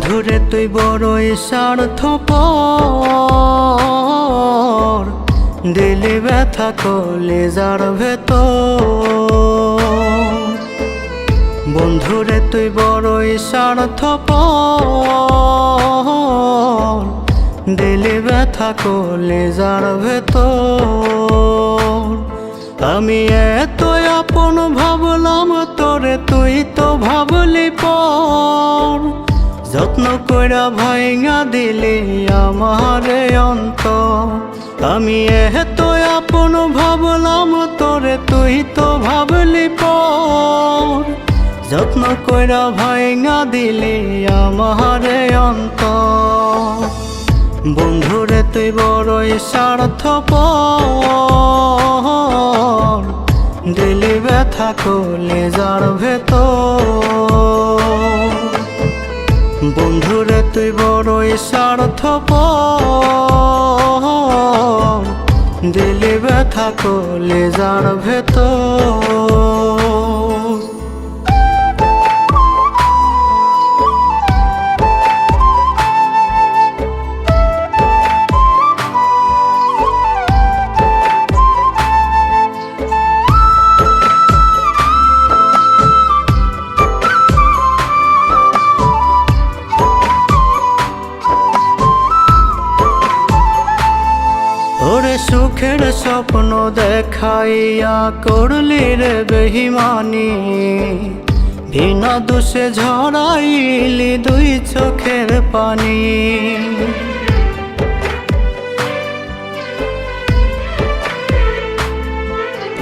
বন্ধুরে তুই বড়ই স্বার্থপর, দিলি ব্যথা কলিজার ভেতর। বন্ধুরে তুই বড়ই স্বার্থপর, দিলি ব্যথা কলিজার ভেতর। আমি এত আপন ভাবলাম তোরে, তুই তো ভাবলি পর। যত্ন কইরা ভাইঙা দিলি আমারে অন্তর। আমি এত আপন ভাবলাম তোরে, তুই তো ভাবলি পর। যত্ন কইরা ভাইঙা দিলি আমারে অন্তর। বন্ধুরে তুই বড়ই স্বার্থপর, দিলি ব্যথা কলিজার ভেতর। বন্ধুরে তুই বড়ই স্বার্থপর, দিলি ব্যথা কলিজার ভেতর। ওরে সুখের স্বপ্ন দেখাইয়া করলি রে বেহিমানি, বিনা দোষে ঝরাইলি দুই চোখের পানি।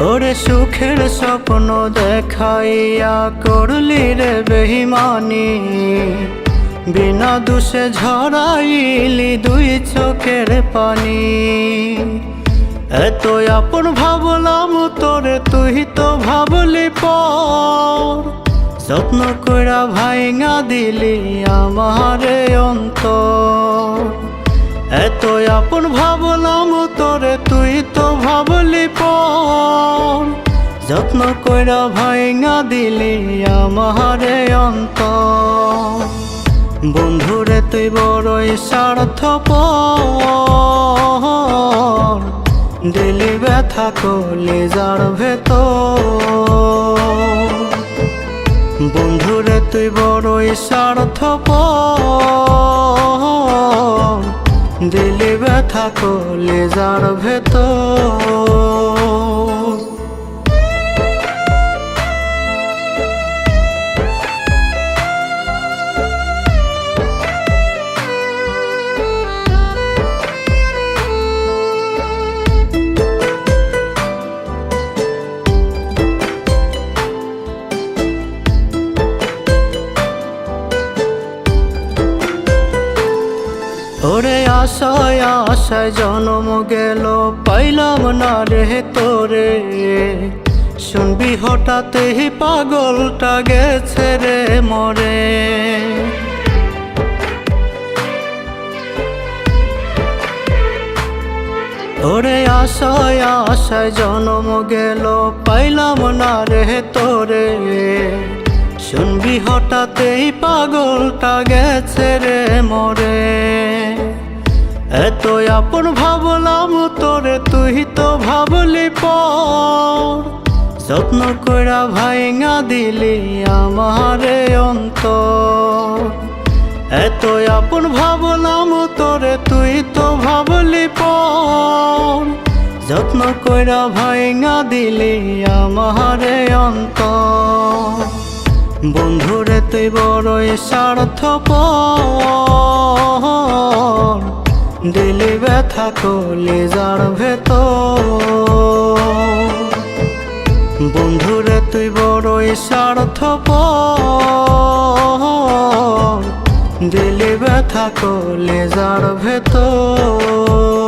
ওরে সুখের স্বপ্ন দেখাইয়া করলি রে বেহিমানি, বিনা দোষে ঝরাইলি দুই চোখের পানি। এত আপন ভাবলাম তোরে, তুই তো ভাবলি পর। যত্ন কইরা ভাইঙা দিলি আমারে অন্তর। এত আপন ভাবলাম তোরে, তুই তো ভাবলি পর। যত্ন কইরা ভাইঙা দিলি আমারে অন্তর। বন্ধুরে তুই বড়ই স্বার্থপর, দিলি ব্যথা কলিজার ভেতর। বন্ধুরে তুই বড়ই স্বার্থপর, দিলি ব্যথা কলিজার ভেতর। ওরে আশায় আশায় জন্ম গেল, পাইলাম না রে তোরে। শুনবি হঠাৎই পাগলটা গেছে রে মরে। ওরে আশায় আশায় জন্ম গেল, পাইলাম না রে তোরে। শুনবি হঠাৎই পাগলটা গেছে রে মরে। এত আপন ভাবলাম তোরে, তুই তো ভাবলি পর। যত্ন কইরা ভাইঙা দিলি আমারে অন্তর। এত আপন ভাবলাম তোরে, তুই তো ভাবলি পর। যত্ন কইরা ভাইঙা দিলি আমারে অন্তর। বন্ধুরে তুই বড়ই স্বার্থপর, দিলি ব্যথা কলিজার ভেতর। বন্ধুরে তুই বড়ই স্বার্থপর, দিলি ব্যথা কলিজার ভেতর।